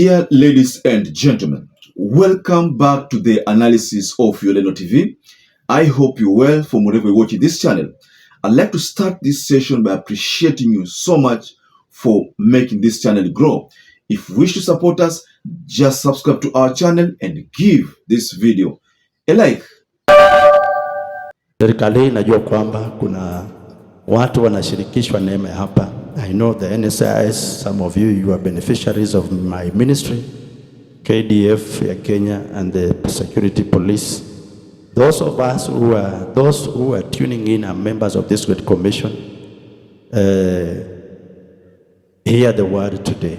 Dear ladies and gentlemen, welcome back to the analysis of YOLENO TV. I hope you're well from wherever you're watching this channel. I'd like to start this session by appreciating you so much for making this channel grow. If you wish to support us, just subscribe to our channel and give this video a like. Serikali inajua kwamba kuna watu wanashirikishwa neema hapa. I know the NSIS, some of you are beneficiaries of my ministry, KDF ya Kenya and the security police. Those of us who are tuning in are members of this great commission. Hear the word today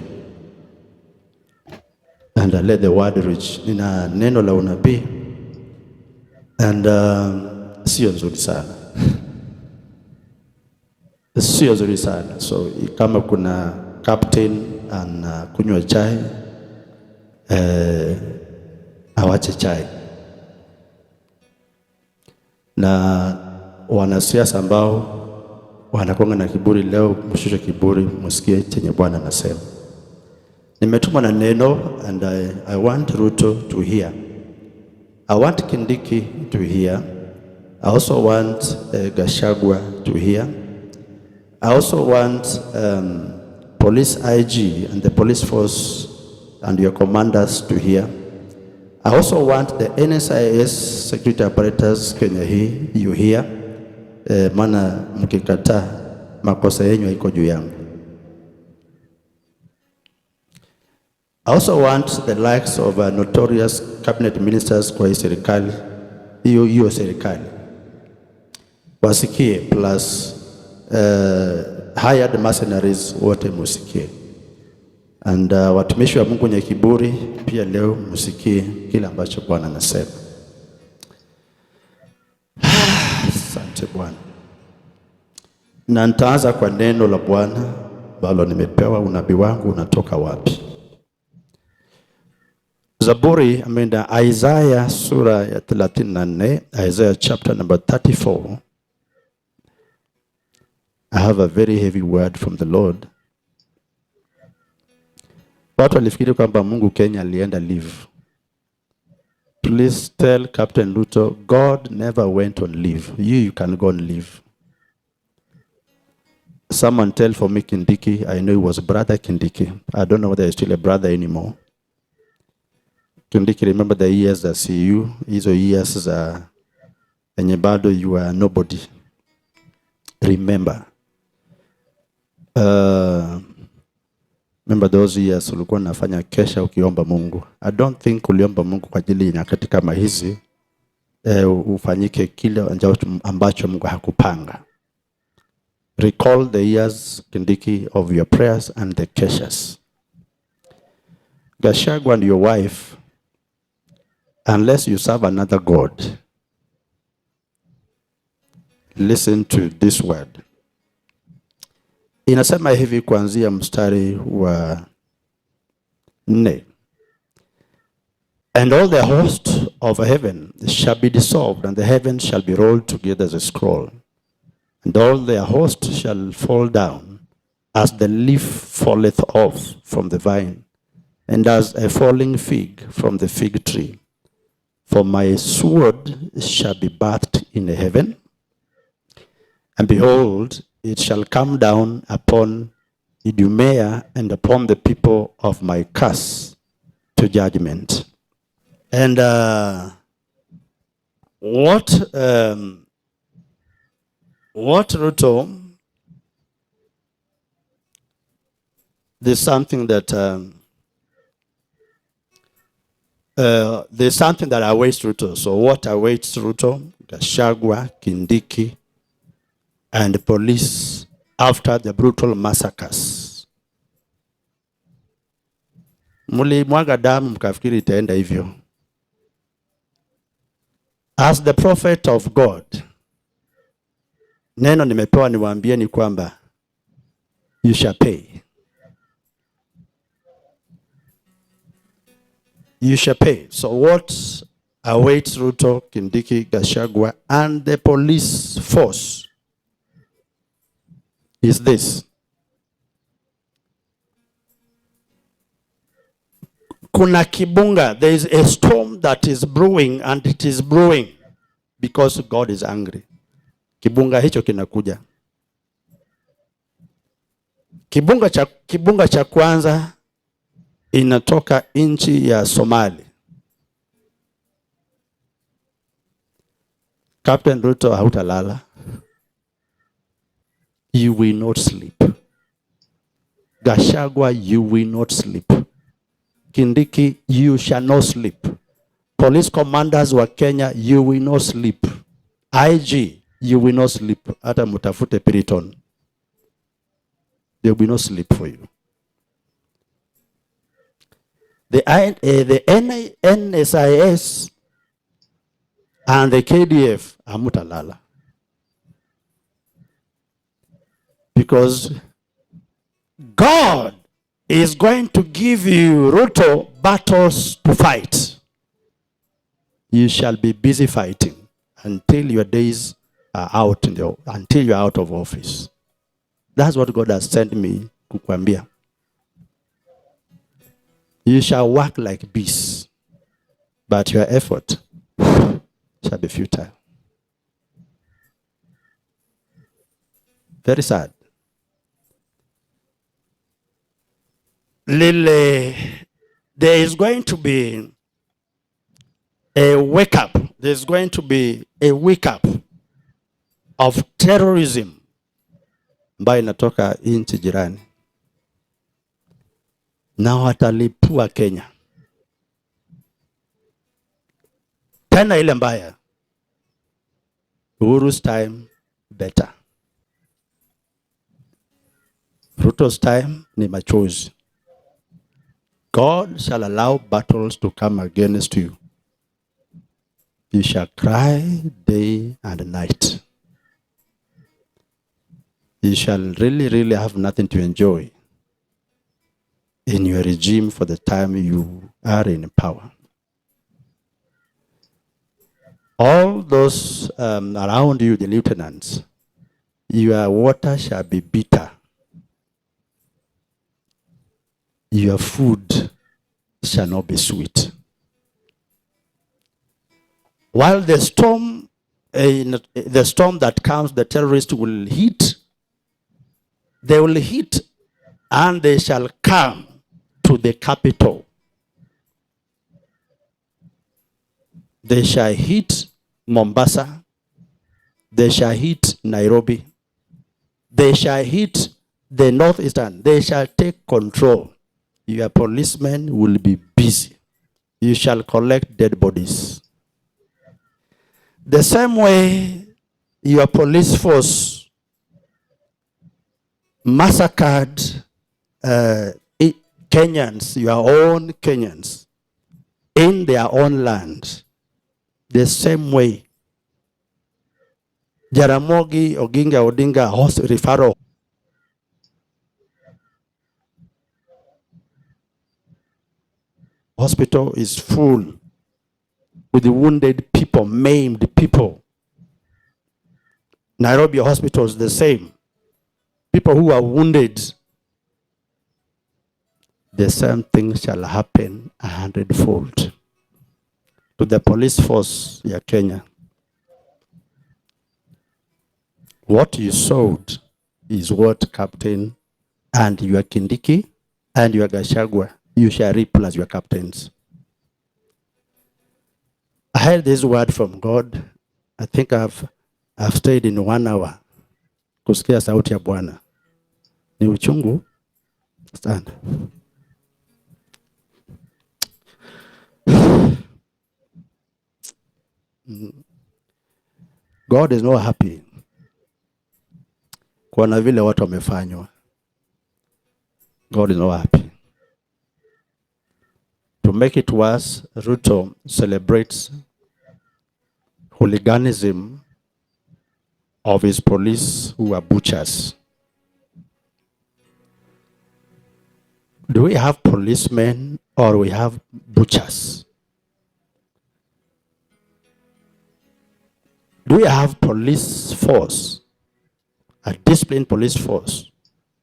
and let the word reach. Nina neno la unabii and sio nzuri sana. Sio nzuri sana. So kama kuna captain ana kunywa chai, awache chai. Na wanasiasa ambao wanakonga na kiburi leo, mshushe kiburi, msikie chenye Bwana anasema. Nimetuma na neno and I want Ruto to hear. I want Kindiki to hear. I also want Gachagua to hear. I also want police IG and the police force and your commanders to hear. I also want the NSIS security apparatus Kenya hii, you hear. Maana mkikataa makosa yenu iko juu yangu. I also want the likes of notorious cabinet ministers kwa hii serikali, hiyo serikali wasikie, plus hired mercenaries wote musikie. And watumishi wa Mungu wenye kiburi pia leo musikie kila ambacho Bwana anasema. Asante Bwana. Na nitaanza kwa neno la Bwana ambalo nimepewa. Unabii wangu unatoka wapi? Zaburi ameenda Isaiah sura ya 34, Isaiah chapter number 34. I have a very heavy word from the Lord. Watu walifikiri kwamba Mungu Kenya alienda leave. Please tell Captain Ruto, God never went on leave. You can go on leave. Someone tell for me Kindiki, I know it was brother Kindiki. I don't know whether he's still a brother anymore. Kindiki, remember the years that see you. Hizo years za enye bado you are nobody. Remember. Remember those years ulikuwa nafanya kesha ukiomba Mungu. I don't think uliomba Mungu kwa ajili ya nyakati kama hizi ufanyike kile ambacho Mungu hakupanga. Recall the years, Kindiki, of your prayers and the keshas. Gachagua and your wife, unless you serve another God, listen to this word. Inasema hivi kuanzia mstari wa 4. And all the host of heaven shall be dissolved, and the heavens shall be rolled together as a scroll. And all their host shall fall down, as the leaf falleth off from the vine, and as a falling fig from the fig tree. For my sword shall be bathed in heaven, and behold, it shall come down upon Idumea and upon the people of my curse to judgment. And what Ruto, there's something that awaits Ruto. So what awaits Ruto? Gachagua, Kindiki, and the police after the brutal massacres. Mulimwaga damu mkafikiri itaenda hivyo. As the prophet of God, neno nimepewa niwaambie ni kwamba you shall pay. You shall pay. So what awaits Ruto, Kindiki, Gachagua, and the police force is this. kuna kibunga. There is a storm that is brewing, and it is brewing because God is angry. Kibunga hicho kinakuja. Kibunga cha kwanza inatoka nchi ya Somali. Captain Ruto, hautalala. You will not sleep. Gachagua, you will not sleep. Kindiki, you shall not sleep. Police commanders wa Kenya, you will not sleep. IG, you will not sleep. Hata mutafute Piriton. There will be no sleep for you. The NSIS and the KDF, hamutalala. Because God is going to give you, Ruto, battles to fight. You shall be busy fighting until your days are out, until you are out of office. That's what God has sent me kukwambia. You shall work like beasts, but your effort shall be futile. Very sad. Lily, there is going to be a wake up. There's going to be a wake up of terrorism ambayo inatoka nchi jirani. Na watalipua Kenya. Tena ile mbaya. Uhuru's time better. Ruto's time ni machozi. God shall allow battles to come against you. You shall cry day and night. You shall really have nothing to enjoy in your regime for the time you are in power. All those around you, the lieutenants, your water shall be bitter. Your food shall not be sweet. While the storm that comes, the terrorists will hit. They will hit, and they shall come to the capital. They shall hit Mombasa. They shall hit Nairobi. They shall hit the northeastern. They shall take control. Your policemen will be busy. You shall collect dead bodies. The same way your police force massacred Kenyans, your own Kenyans, in their own land. The same way Jaramogi Oginga Odinga referral hospital is full with wounded people, maimed people. Nairobi hospital is the same. People who are wounded. The same thing shall happen 100-fold to the police force ya Kenya. What you sowed is what, Captain, and your Kindiki and your Gachagua, you shall reap as your captains. I heard this word from God. I think I've stayed in 1 hour. Kusikia sauti ya Bwana. Ni uchungu. Stand. God is not happy kuona vile watu wamefanywa. God is not happy. To make it worse, Ruto celebrates hooliganism of his police who are butchers. Do we have policemen or we have butchers? Do we have police force, a disciplined police force,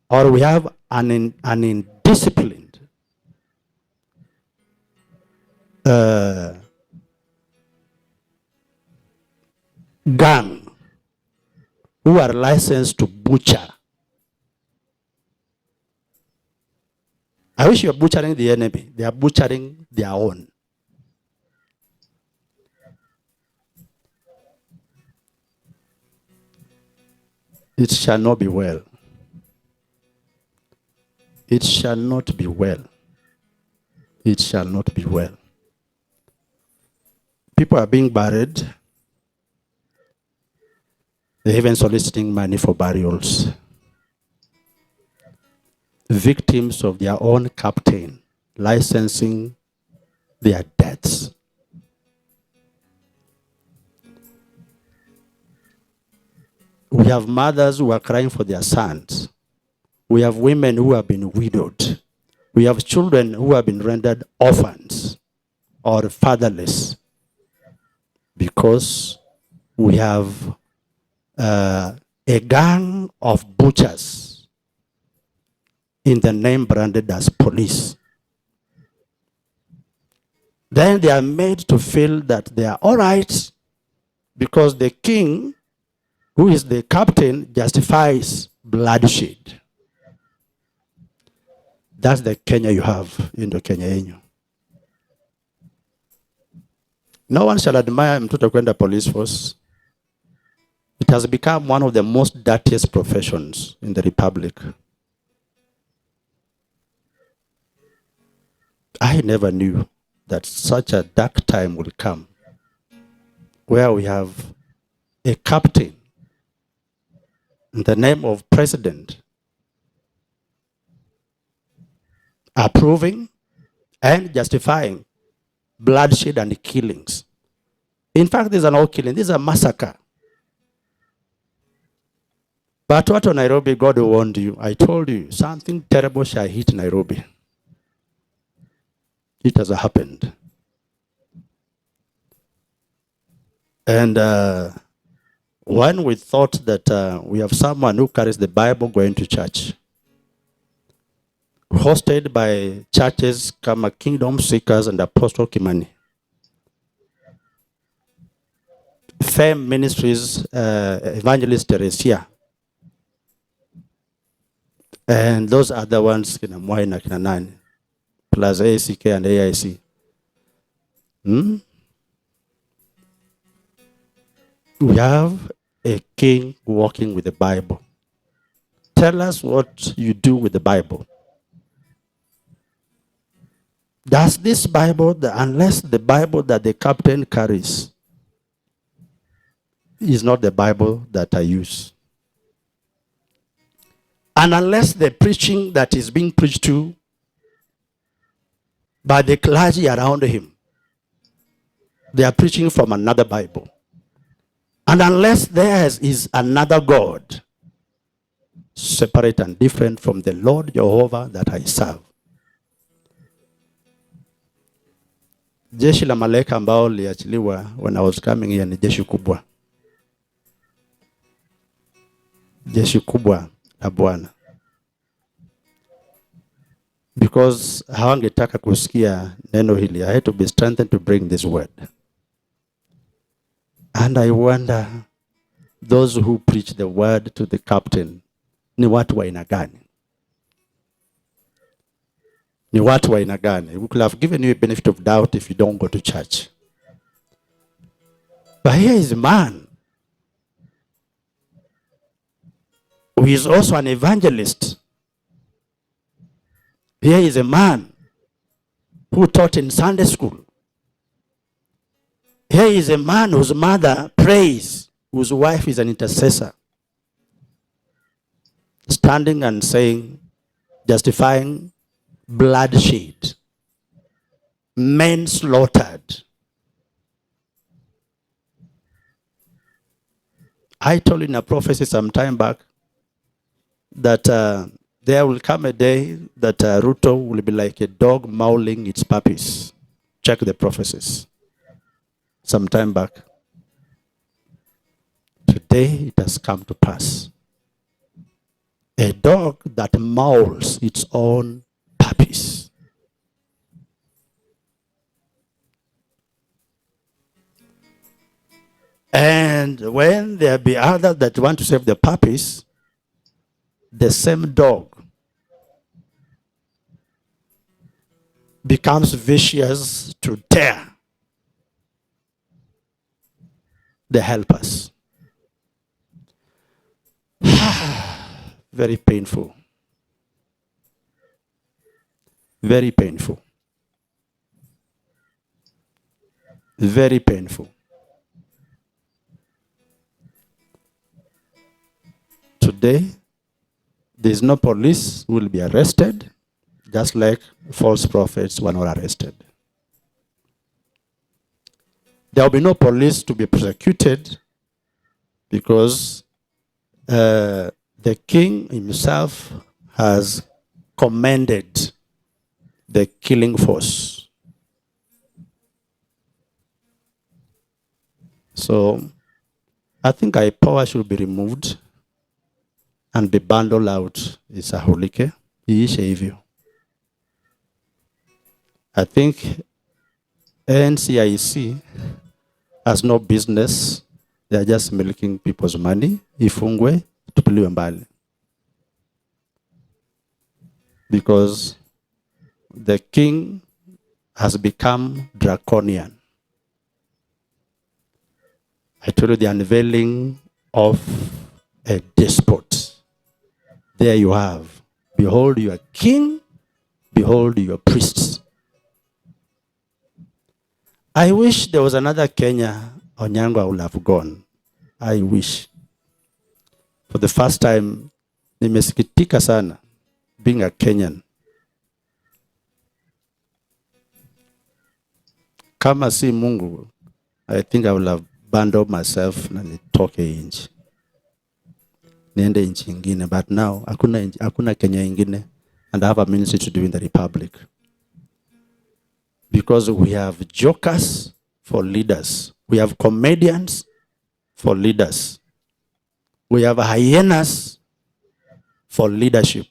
or we have an indisciplined gang who are licensed to butcher. I wish you are butchering the enemy. They are butchering their own. It shall not be well. It shall not be well. It shall not be well. People are being buried. They're even soliciting money for burials. Victims of their own captain, licensing their deaths. We have mothers who are crying for their sons. We have women who have been widowed. We have children who have been rendered orphans or fatherless because we have a gang of butchers in the name branded as police. Then they are made to feel that they are all right because the king, who is the captain, justifies bloodshed. That's the Kenya you have in the Kenya yenyu. No one shall admire mtoto kwenda police force. It has become one of the most dirtiest professions in the republic. I never knew that such a dark time will come where we have a captain in the name of president approving and justifying bloodshed and killings. In fact, these are not killing, these are massacre. But what on Nairobi, God warned you. I told you, something terrible shall hit Nairobi. It has happened. And when we thought that we have someone who carries the Bible going to church, hosted by churches kama Kingdom Seekers and Apostle Kimani, Fame Ministries, Evangelist Teresia, and those other ones, kina Mwai na kina nani, plus ACK and AIC. We have a king walking with the Bible. Tell us what you do with the Bible. Does this Bible, unless the Bible that the captain carries is not the Bible that I use, and unless the preaching that is being preached to by the clergy around him, they are preaching from another Bible, and unless theirs is another God, separate and different from the Lord Jehovah that I serve. Jeshi la malaika ambao liachiliwa when I was coming here ni jeshi kubwa. Jeshi kubwa la Bwana. Because hawangetaka kusikia neno hili. I had to be strengthened to bring this word. And I wonder, those who preach the word to the captain, ni watu wa aina gani? Ni watu wa aina gani? We could have given you a benefit of doubt if you don't go to church. But here is a man who is also an evangelist. Here is a man who taught in Sunday school. Here is a man whose mother prays, whose wife is an intercessor, standing and saying, justifying bloodshed, men slaughtered. I told in a prophecy some time back that there will come a day that Ruto will be like a dog mauling its puppies. Check the prophecies. Some time back. Today it has come to pass. A dog that mauls its own puppies. And when there be others that want to save the puppies, the same dog becomes vicious to tear the helpers. Very painful. Very painful. Very painful. Today, there is no police who will be arrested, just like false prophets were not arrested. There will be no police to be prosecuted because the king himself has commanded the killing force. So I think our power should be removed and be bundled out isaholike iishe hivyo. I think NCIC has no business. They are just milking people's money. Ifungwe, tupiliwe mbali. Because the king has become draconian. I told you the unveiling of a despot. There you have. Behold your king, behold your priests. I wish there was another Kenya, Onyango would have gone. I wish. For the first time, nimesikitika sana being a Kenyan. Kama si Mungu, I think I will have bundled myself na nitoke nchi. Niende nchi ingine, but now hakuna Kenya ingine, and I have a ministry to do in the Republic. Because we have jokers for leaders. We have comedians for leaders. We have hyenas for leadership.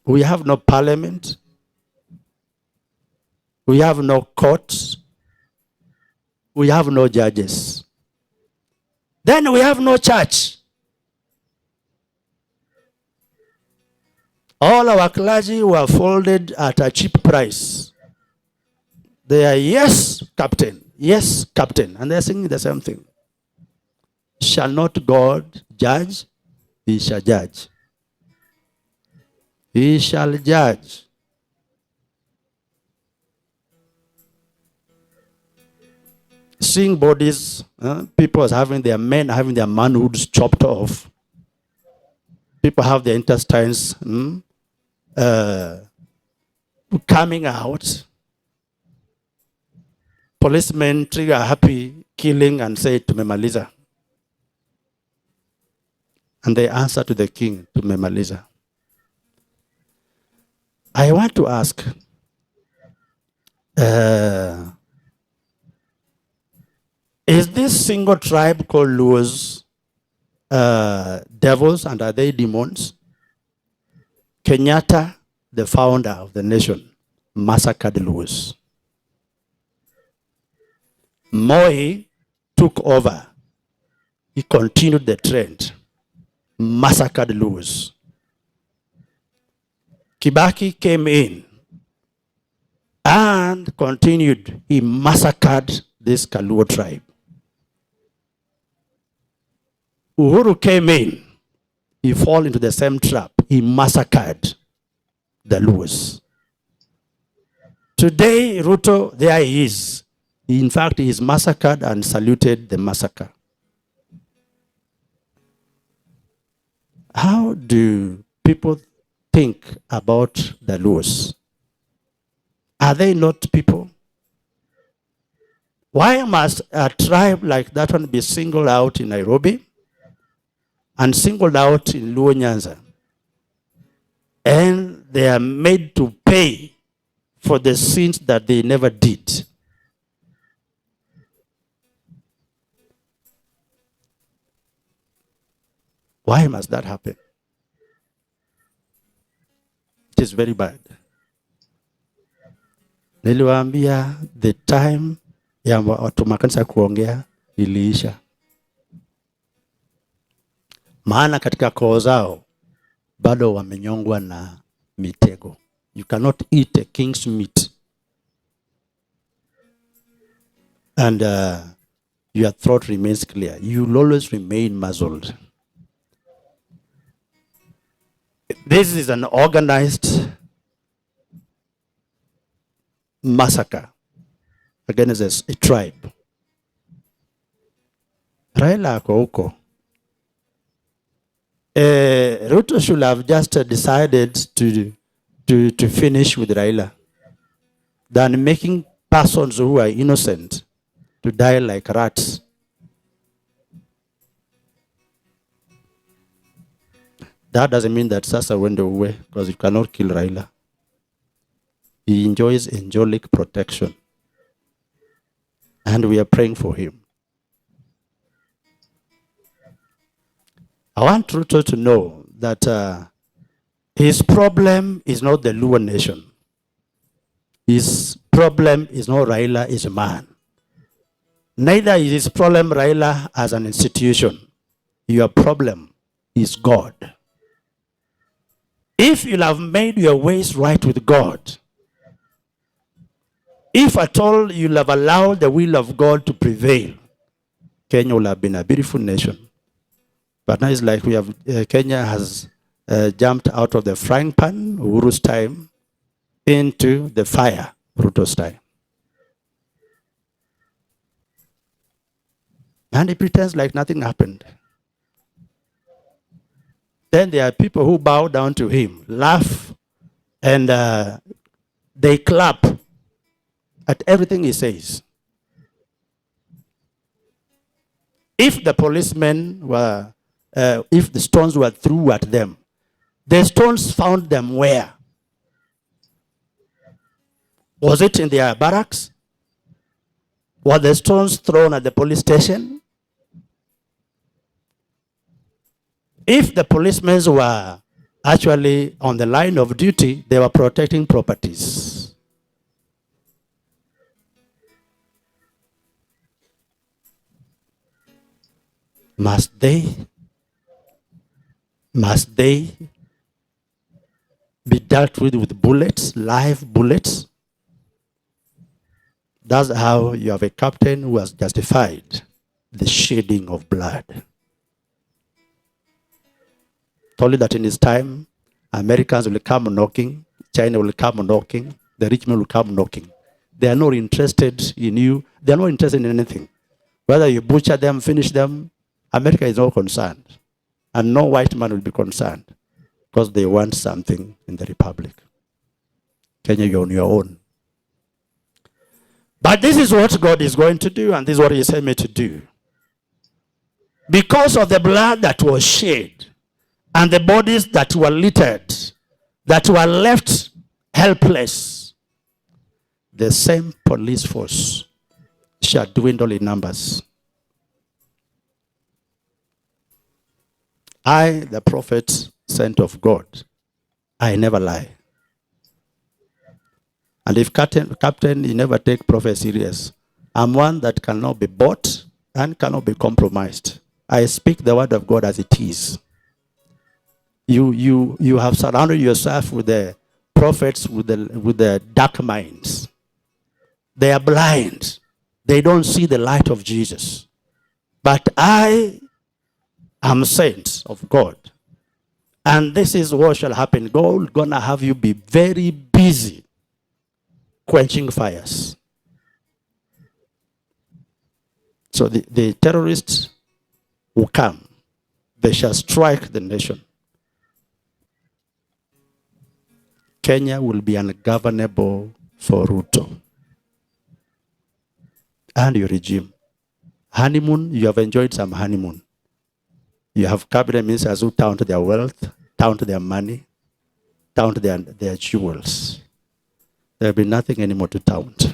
We have no parliament. We have no courts. We have no judges. Then we have no church. All our clergy were folded at a cheap price. They are, yes, captain, yes, captain. And they're singing the same thing. Shall not God judge? He shall judge. He shall judge. Seeing bodies, people having their manhoods chopped off. People have their intestines coming out. Policemen trigger happy killing and say tumemaliza. And they answer to the king, tumemaliza. I want to ask, is this single tribe called Luos devils, and are they demons? Kenyatta, the founder of the nation, massacred Luos. Moi took over. He continued the trend, massacred Luos. Kibaki came in and continued. He massacred this Kaluo tribe. Uhuru came in. He fell into the same trap. He massacred the Luos. Today, Ruto, there he is. In fact, he is massacred and saluted the massacre. How do people think about the Luos? Are they not people? Why must a tribe like that one be singled out in Nairobi and singled out in Luo Nyanza? And they are made to pay for the sins that they never did. Why must that happen? It is very bad. Niliwaambia the time ya watu makanisa kuongea iliisha, maana katika koo zao bado wamenyongwa na mitego. You cannot eat a king's meat and your throat remains clear. You will always remain muzzled. This is an organized massacre against a tribe. Raila ako huko. Ruto should have just decided to finish with Raila than making persons who are innocent to die like rats. That doesn't mean that Sasa went away, because you cannot kill Raila. He enjoys angelic protection, and we are praying for him. I want Ruto to know that his problem is not the Luo nation. His problem is not Raila as a man. Neither is his problem Raila as an institution. Your problem is God. If you have made your ways right with God, if at all you have allowed the will of God to prevail, Kenya will have been a beautiful nation. But now it's like we have Kenya has jumped out of the frying pan, Uhuru's time, into the fire, Ruto's time. And he pretends like nothing happened. Then there are people who bow down to him, laugh, and they clap at everything he says. If the policemen were, if the stones were threw at them, the stones found them where? Was it in their barracks? Were the stones thrown at the police station? If the policemen were actually on the line of duty, they were protecting properties. Must they be dealt with bullets, live bullets? That's how you have a captain who has justified the shedding of blood. Told you that in his time, Americans will come knocking, China will come knocking, the rich men will come knocking. They are not interested in you. They are not interested in anything. Whether you butcher them, finish them, America is not concerned. And no white man will be concerned, because they want something in the republic. Kenya, you're on your own. But this is what God is going to do, and this is what he sent me to do. Because of the blood that was shed, and the bodies that were littered, that were left helpless, the same police force shall dwindle in numbers. I, the prophet sent of God, I never lie. And if captain, you never take prophet serious. I'm one that cannot be bought and cannot be compromised. I speak the word of God as it is. You have surrounded yourself with the prophets with the dark minds. They are blind. They don't see the light of Jesus. But I am sent of God. And this is what shall happen. God gonna have you be very busy quenching fires. So the terrorists will come. They shall strike the nation. Kenya will be ungovernable for Ruto and your regime. Honeymoon, you have enjoyed some honeymoon. You have cabinet ministers who count their wealth, count their money, count their jewels. There will be nothing anymore to count.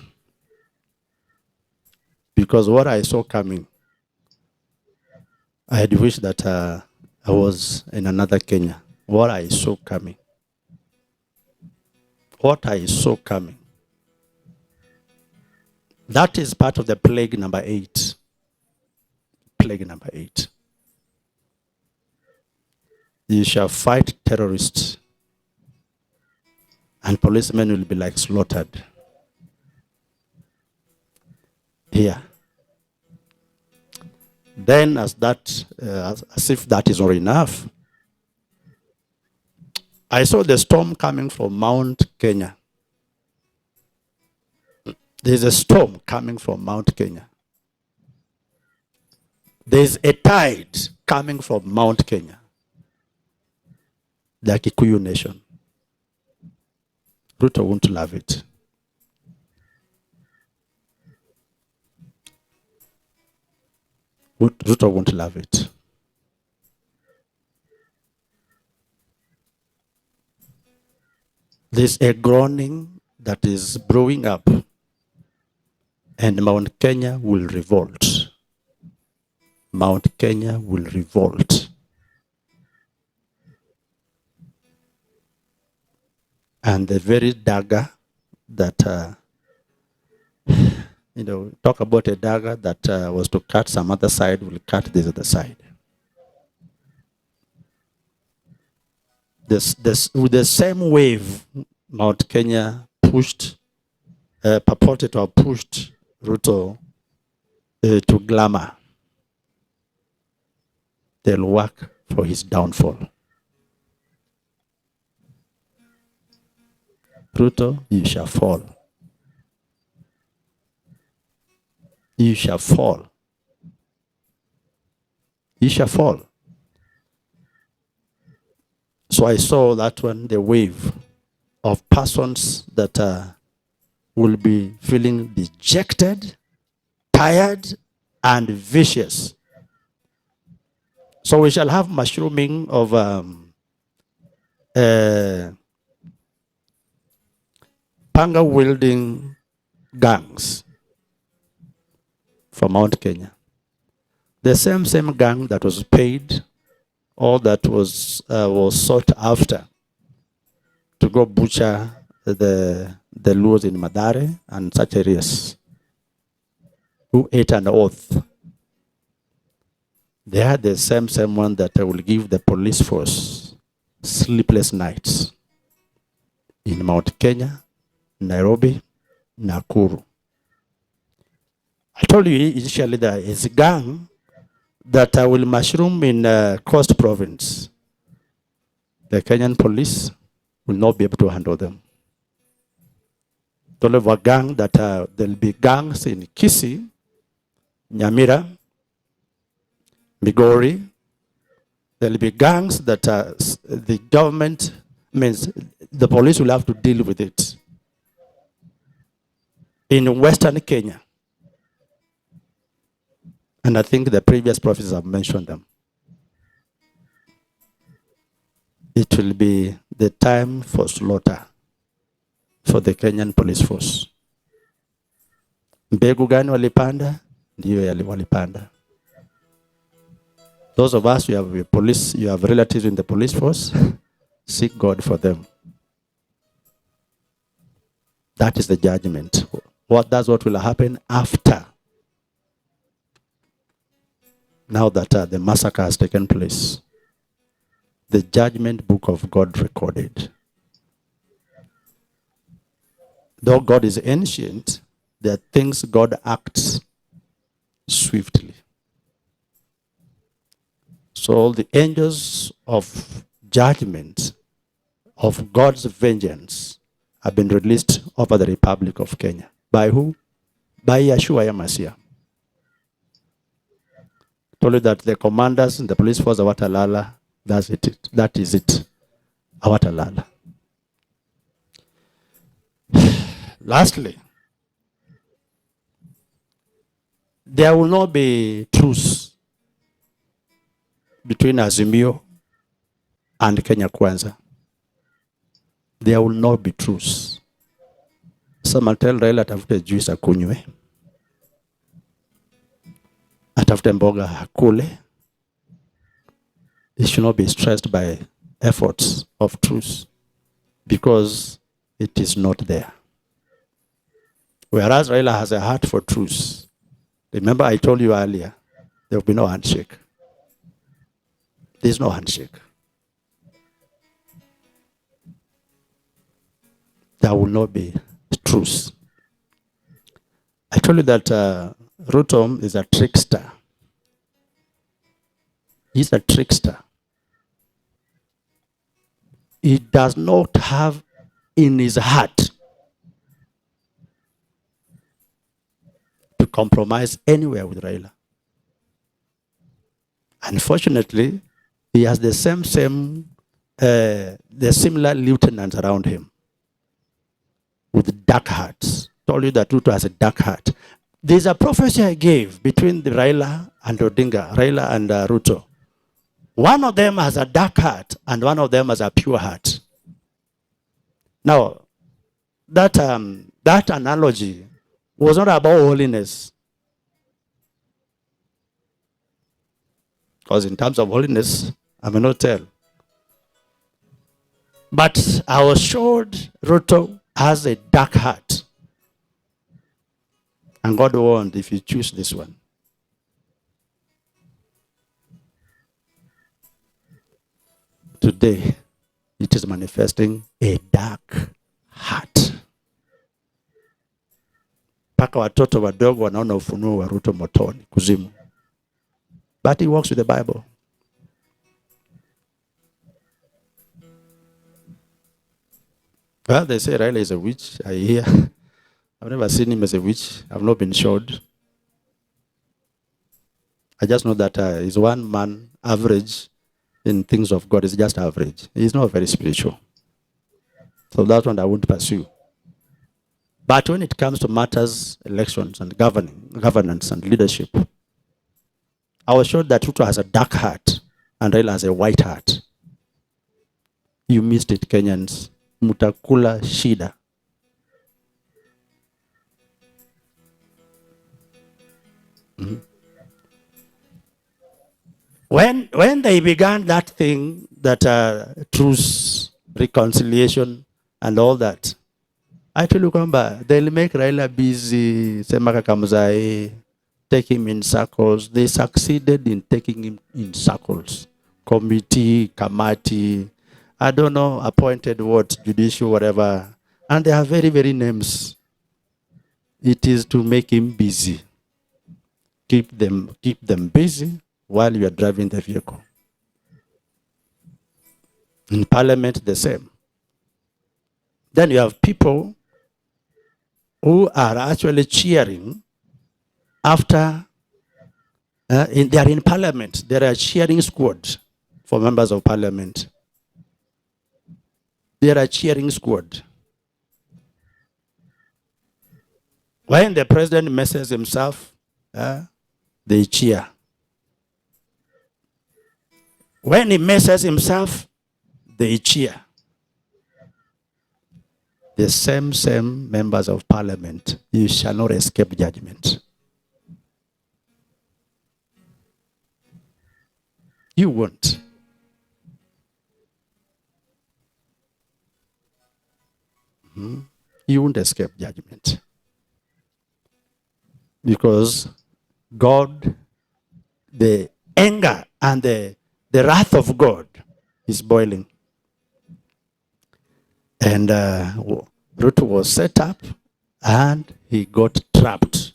Because what I saw coming, I had wished that I was in another Kenya. What I saw coming. What I saw coming. That is part of the plague number 8. Plague number 8. You shall fight terrorists, and policemen will be like slaughtered. Here. Then, as if that is not enough, I saw the storm coming from Mount Kenya. There's a storm coming from Mount Kenya. There's a tide coming from Mount Kenya, the Kikuyu nation. Ruto won't love it. Ruto won't love it. There's a groaning that is brewing up, and Mount Kenya will revolt. Mount Kenya will revolt. And the very dagger that, talk about a dagger that was to cut some other side will cut this other side. With the same wave, Mount Kenya purported to have pushed Ruto to glamour. They'll work for his downfall. Ruto, you shall fall. You shall fall. You shall fall. So I saw that one, the wave of persons that will be feeling dejected, tired, and vicious. So we shall have mushrooming of panga-wielding gangs from Mount Kenya. The same gang that was paid or that was sought after to go butcher the Luos in Madare and such areas, who ate an oath. They are the same one that will give the police force sleepless nights in Mount Kenya, Nairobi, Nakuru. I told you initially that it's a gang that will mushroom in Coast Province. The Kenyan police will not be able to handle them. Told of a gang that there'll be gangs in Kisii, Nyamira, Migori. There'll be gangs that the government means the police will have to deal with it. In Western Kenya. And I think the previous prophets have mentioned them. It will be the time for slaughter for the Kenyan police force. Mbegu gani walipanda? Ndiyo walipanda. Those of us, you have relatives in the police force, seek God for them. That is the judgment. That's what will happen after. Now that the massacre has taken place. The judgment book of God recorded. Though God is ancient, there are things God acts swiftly. So the angels of judgment, of God's vengeance, have been released over the Republic of Kenya. By who? By Yeshua Yamasiya. Told you that the commanders in the police force are Watalala. That's it. That is it. Awatalala. Lastly, there will not be truce between Azimio and Kenya Kwanza. There will not be truce. Some will tell Raila atafute juice akunywe, atafute mboga hakule. He should not be stressed by efforts of truce because it is not there. Whereas Raila has a heart for truth. Remember, I told you earlier, there will be no handshake. There's no handshake. There will not be truth. I told you that Ruto is a trickster. He's a trickster. He does not have in his heart to compromise anywhere with Raila. Unfortunately, he has the similar lieutenants around him with dark hearts. Told you that Ruto has a dark heart. There's a prophecy I gave between the Raila and Odinga, Raila and Ruto. One of them has a dark heart and one of them has a pure heart. Now, that analogy was not about holiness. Because in terms of holiness, I may not tell. But I was showed Ruto has a dark heart. And God warned, if you choose this one. Today, it is manifesting a dark heart. Paka watoto wadogo wanaona ufunuo wa Ruto motoni, kuzimu. But he works with the Bible. Well, they say Raila is a witch. I hear. I've never seen him as a witch. I've not been showed. I just know that he's one man average in things of God. Is just average. He's not very spiritual. So that one I won't pursue. But when it comes to matters, elections and governance and leadership, I was showed that Ruto has a dark heart and Raila has a white heart. You missed it, Kenyans. Mutakula shida. Mm-hmm. When they began that thing, that truth, reconciliation, and all that, I told you, they'll make Raila busy, Semaka Kamzai, take him in circles. They succeeded in taking him in circles. Committee, Kamati, I don't know, appointed what, judicial, whatever. And they have very, very names. It is to make him busy. Keep them busy while you are driving the vehicle. In parliament, the same. Then you have people who are actually cheering after they are in parliament. There are cheering squad for members of parliament. There are cheering squad. When the president messes himself, they cheer. When he messes himself, they cheer. The same members of parliament, you shall not escape judgment. You won't. You won't escape judgment. Because God, the anger and the wrath of God is boiling. And Ruto was set up and he got trapped.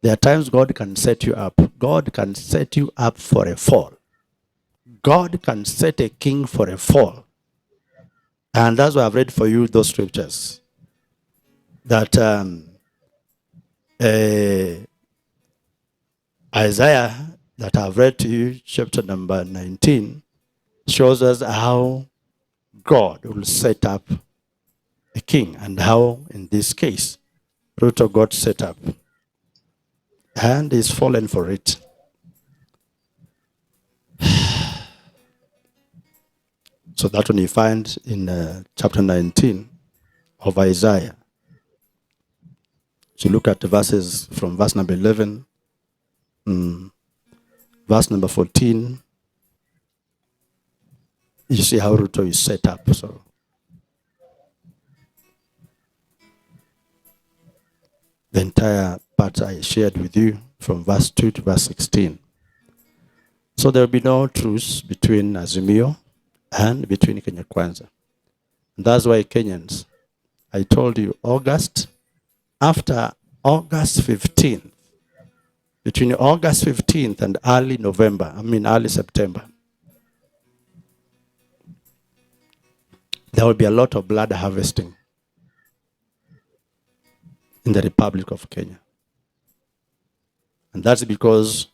There are times God can set you up. God can set you up for a fall. God can set a king for a fall. And that's why I've read for you those scriptures. That Isaiah that I've read to you, chapter number 19, shows us how God will set up a king and how, in this case, Ruto got set up and is fallen for it. So that one you find in chapter 19 of Isaiah. So look at the verses from verse number 11, verse number 14. You see how Ruto is set up. So the entire part I shared with you from verse 2 to verse 16. So there will be no truce between Azimio and between Kenya Kwanza. And that's why Kenyans, I told you, after August 15th, between August 15th and early September, there will be a lot of blood harvesting in the Republic of Kenya. And that's because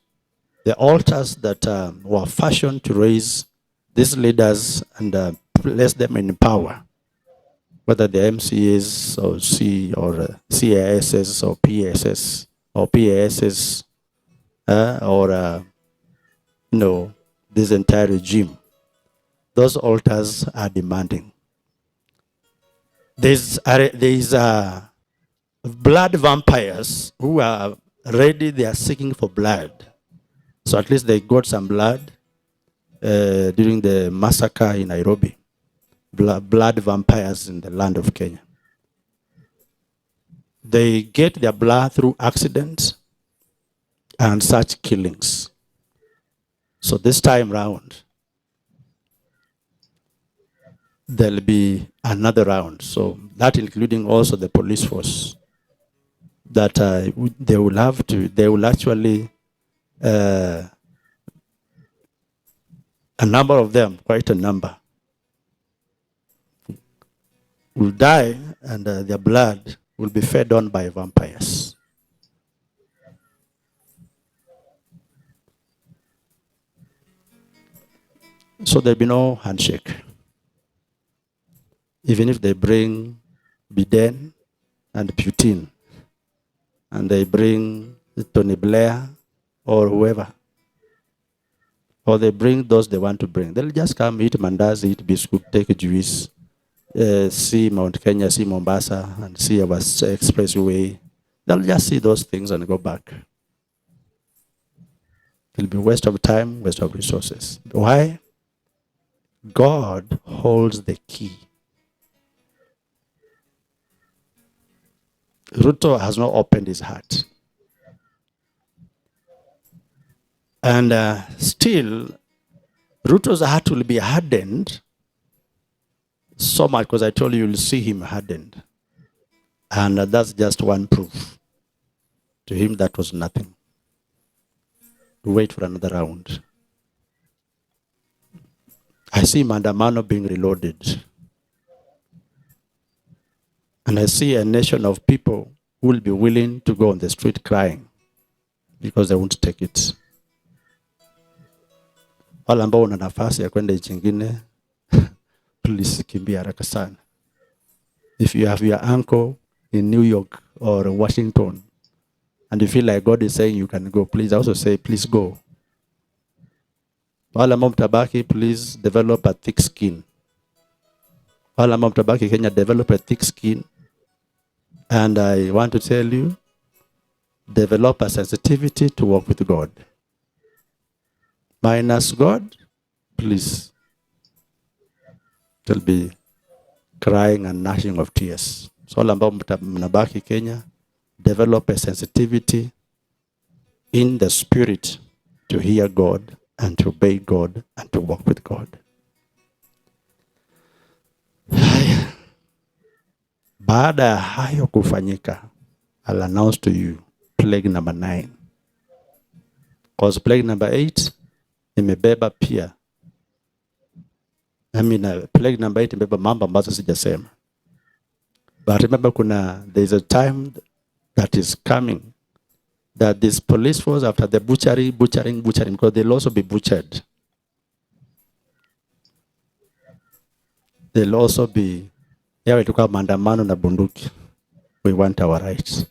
the altars that were fashioned to raise these leaders and place them in power, whether the MCAs or CASs or PSS or PASs or this entire regime, those altars are demanding. There's blood vampires who are ready, they are seeking for blood. So at least they got some blood during the massacre in Nairobi. Blood vampires in the land of Kenya. They get their blood through accidents and such killings. So this time round, there'll be another round. So that including also the police force, that they will actually, a number of them, quite a number, will die and their blood will be fed on by vampires. So there'll be no handshake. Even if they bring Biden and Putin, and they bring Tony Blair or whoever, or they bring those they want to bring, they'll just come, eat mandazi, eat biscuit, take juice, see Mount Kenya, see Mombasa, and see our expressway. They'll just see those things and go back. It'll be waste of time, waste of resources. Why? God holds the key. Ruto has not opened his heart. And still, Ruto's heart will be hardened so much, because I told you, you'll see him hardened. And that's just one proof. To him, that was nothing. Wait for another round. I see Mandamano being reloaded. And I see a nation of people who will be willing to go on the street crying because they won't take it. Wale ambao una nafasi ya kwenda nchi nyingine, please kimbia haraka sana. If you have your uncle in New York or Washington and you feel like God is saying you can go, please also say, please go. Wale ambao mtabaki, please develop a thick skin. Wale ambao mtabaki Kenya, develop a thick skin. And I want to tell you, develop a sensitivity to walk with God. Minus God, please, there'll be crying and gnashing of tears. So ambao mnabaki Kenya, develop a sensitivity in the spirit to hear God and to obey God and to walk with God. Baada ya hayo kufanyika, I'll announce to you plague number 9. Because plague number 8 imebeba pia. Plague number 8 imebeba mambo ambazo sijasema. But remember, there's a time that is coming that this police force, after the butchering, because they'll also be butchered. They'll also be, tuka maandamano na bunduki. We want our rights.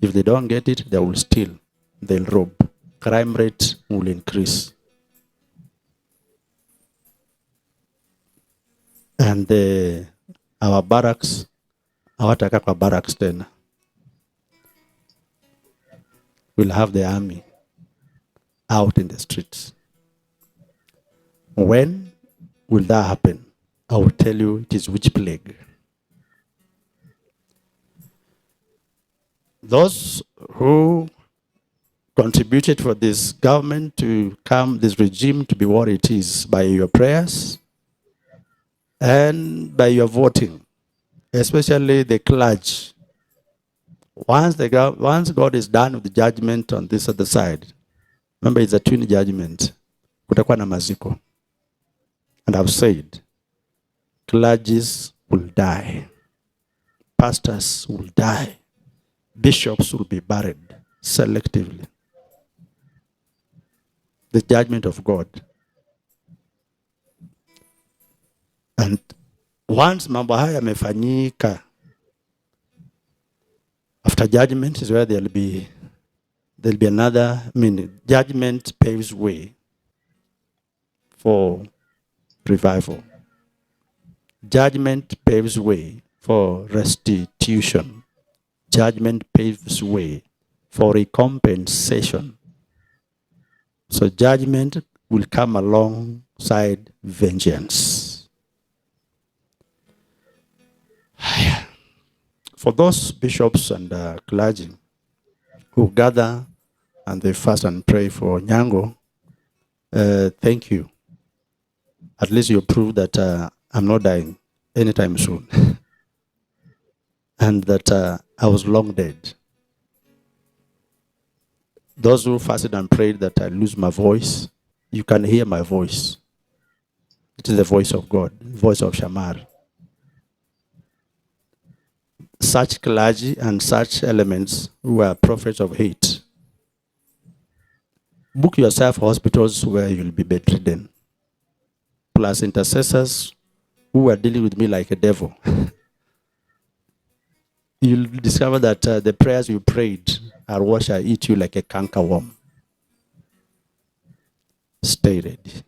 If they don't get it, they will steal. They'll rob. Crime rate will increase. And our barracks, hawataka kwa barracks tena. We'll have the army out in the streets. When will that happen? I will tell you it is which plague. Those who contributed for this government to come, this regime to be what it is, by your prayers and by your voting, especially the clergy. Once God is done with the judgment on this other side, remember it's a twin judgment, kutakuwa na maziko. And I've said, clergies will die, pastors will die, bishops will be buried selectively. The judgment of God. And once mambo haya yamefanyika, after judgment is where there'll be another, judgment paves way for revival. Judgment paves way for restitution. Judgment paves way for recompensation. So judgment will come alongside vengeance. For those bishops and clergy who gather and they fast and pray for Nyango, thank you. At least you prove that I'm not dying anytime soon. And that I was long dead. Those who fasted and prayed that I lose my voice, you can hear my voice. It is the voice of God, the voice of Shamar. Such clergy and such elements who are prophets of hate, book yourself hospitals where you'll be bedridden. Plus intercessors who are dealing with me like a devil. You'll discover that the prayers you prayed are what shall eat you like a cankerworm. Stay ready.